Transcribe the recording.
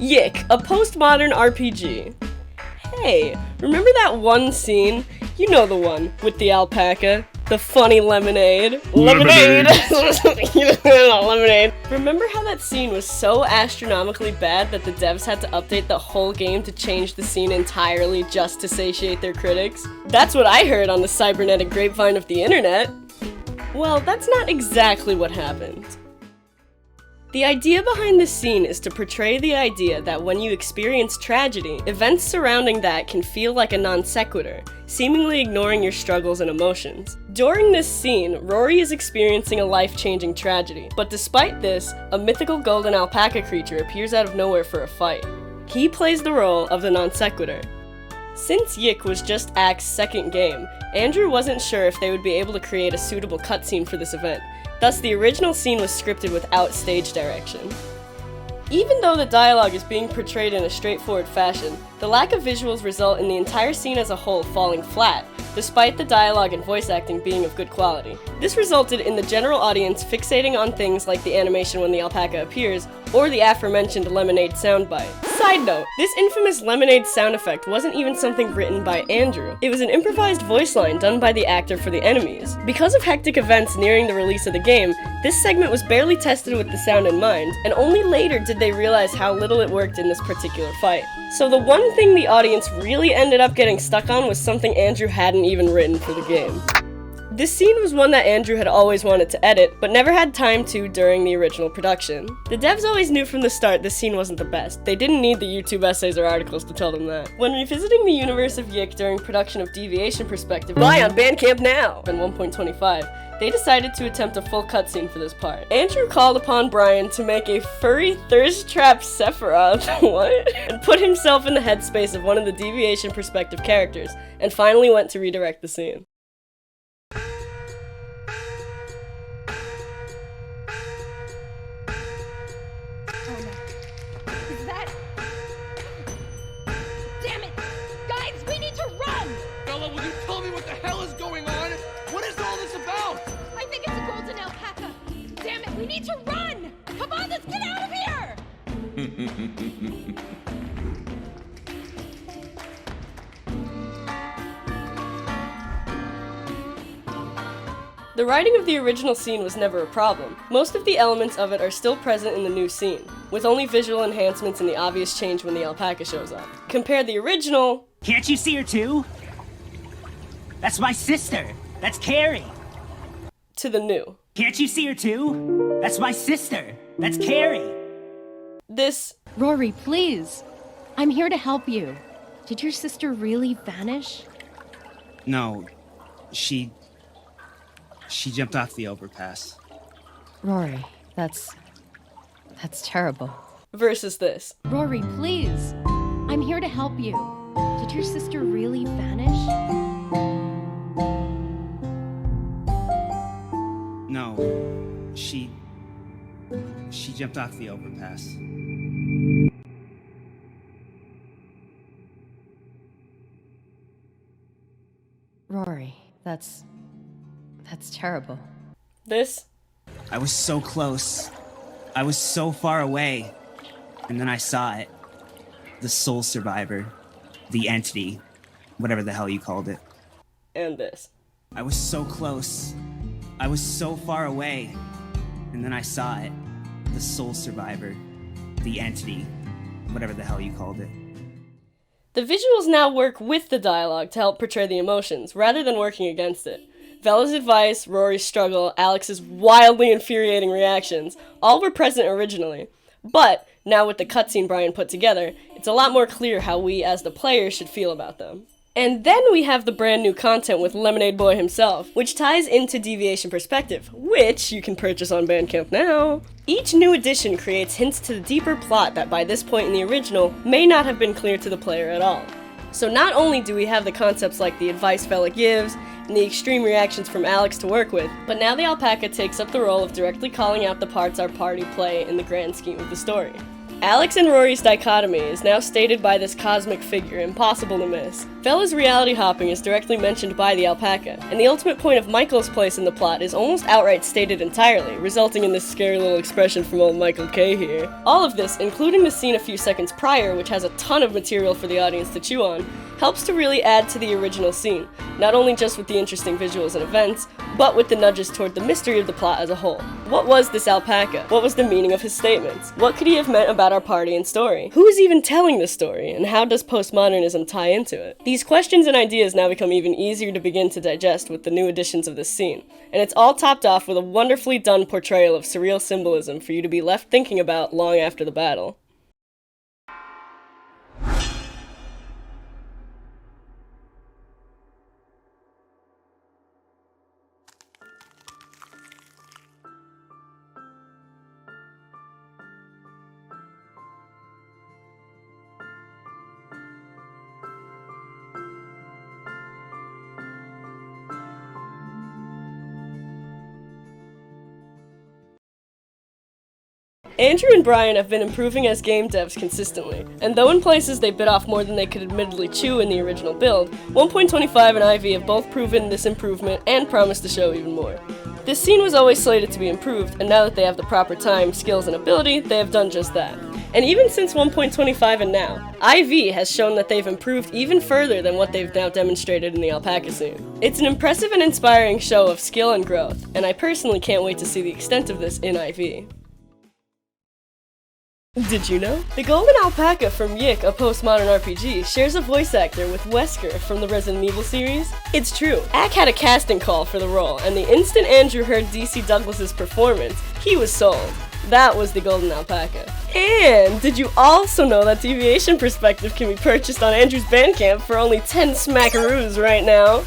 YIIK, a postmodern RPG. Hey, remember that one scene? You know the one, with the alpaca, the funny lemonade. Lemonade! Lemonade. Remember how that scene was so astronomically bad that the devs had to update the whole game to change the scene entirely just to satiate their critics? That's what I heard on the cybernetic grapevine of the internet. Well, that's not exactly what happened. The idea behind this scene is to portray the idea that when you experience tragedy, events surrounding that can feel like a non sequitur, seemingly ignoring your struggles and emotions. During this scene, Rory is experiencing a life-changing tragedy, but despite this, a mythical golden alpaca creature appears out of nowhere for a fight. He plays the role of the non sequitur. Since YIIK was just ACT's second game, Andrew wasn't sure if they would be able to create a suitable cutscene for this event. Thus, the original scene was scripted without stage direction. Even though the dialogue is being portrayed in a straightforward fashion, the lack of visuals result in the entire scene as a whole falling flat, despite the dialogue and voice acting being of good quality. This resulted in the general audience fixating on things like the animation when the alpaca appears, or the aforementioned lemonade soundbite. Side note, this infamous lemonade sound effect wasn't even something written by Andrew. It was an improvised voice line done by the actor for the enemies. Because of hectic events nearing the release of the game, this segment was barely tested with the sound in mind, and only later did they realize how little it worked in this particular fight. So the one thing the audience really ended up getting stuck on was something Andrew hadn't even written for the game. This scene was one that Andrew had always wanted to edit, but never had time to during the original production. The devs always knew from the start this scene wasn't the best. They didn't need the YouTube essays or articles to tell them that. When revisiting the universe of YIIK during production of Deviation Perspective, buy on Bandcamp now! In 1.25, they decided to attempt a full cutscene for this part. Andrew called upon Brian to make a furry thirst-trapped Sephiroth, what? And put himself in the headspace of one of the Deviation Perspective characters, and finally went to redirect the scene. We need to run! Come on, let's get out of here! The writing of the original scene was never a problem. Most of the elements of it are still present in the new scene, with only visual enhancements and the obvious change when the alpaca shows up. Compare the original... Can't you see her too? That's my sister! That's Carrie! ...to the new. Can't you see her too? That's my sister. That's Carrie. This... Rory, please. I'm here to help you. Did your sister really vanish? No. She jumped off the overpass. Rory, that's terrible. Versus this. Rory, please. I'm here to help you. Did your sister really vanish? No, she jumped off the overpass. Rory, that's terrible. This? I was so close. I was so far away. And then I saw it. The soul survivor. The entity. Whatever the hell you called it. And this. I was so close. I was so far away, and then I saw it. The soul survivor. The entity. Whatever the hell you called it. The visuals now work with the dialogue to help portray the emotions, rather than working against it. Vela's advice, Rory's struggle, Alex's wildly infuriating reactions, all were present originally. But, now with the cutscene Brian put together, it's a lot more clear how we, as the players, should feel about them. And then we have the brand new content with Lemonade Boy himself, which ties into Deviation Perspective, which you can purchase on Bandcamp now. Each new edition creates hints to the deeper plot that by this point in the original may not have been clear to the player at all. So not only do we have the concepts like the advice Vela gives, and the extreme reactions from Alex to work with, but now the alpaca takes up the role of directly calling out the parts our party play in the grand scheme of the story. Alex and Rory's dichotomy is now stated by this cosmic figure, impossible to miss. Fella's reality hopping is directly mentioned by the Alpaca, and the ultimate point of Michael's place in the plot is almost outright stated entirely, resulting in this scary little expression from old Michael K here. All of this, including the scene a few seconds prior, which has a ton of material for the audience to chew on, helps to really add to the original scene, not only just with the interesting visuals and events, but with the nudges toward the mystery of the plot as a whole. What was this Alpaca? What was the meaning of his statements? What could he have meant about our party and story? Who is even telling the story, and how does postmodernism tie into it? These questions and ideas now become even easier to begin to digest with the new additions of this scene, and it's all topped off with a wonderfully done portrayal of surreal symbolism for you to be left thinking about long after the battle. Andrew and Brian have been improving as game devs consistently, and though in places they bit off more than they could admittedly chew in the original build, 1.25 and IV have both proven this improvement and promised to show even more. This scene was always slated to be improved, and now that they have the proper time, skills, and ability, they have done just that. And even since 1.25 and now, IV has shown that they've improved even further than what they've now demonstrated in the Alpaca scene. It's an impressive and inspiring show of skill and growth, and I personally can't wait to see the extent of this in IV. Did you know? The Golden Alpaca from YIIK, a postmodern RPG, shares a voice actor with Wesker from the Resident Evil series. It's true, YIIK had a casting call for the role, and the instant Andrew heard DC Douglas's performance, he was sold. That was the Golden Alpaca. And did you also know that Deviation Perspective can be purchased on Andrew's Bandcamp for only 10 smackaroos right now?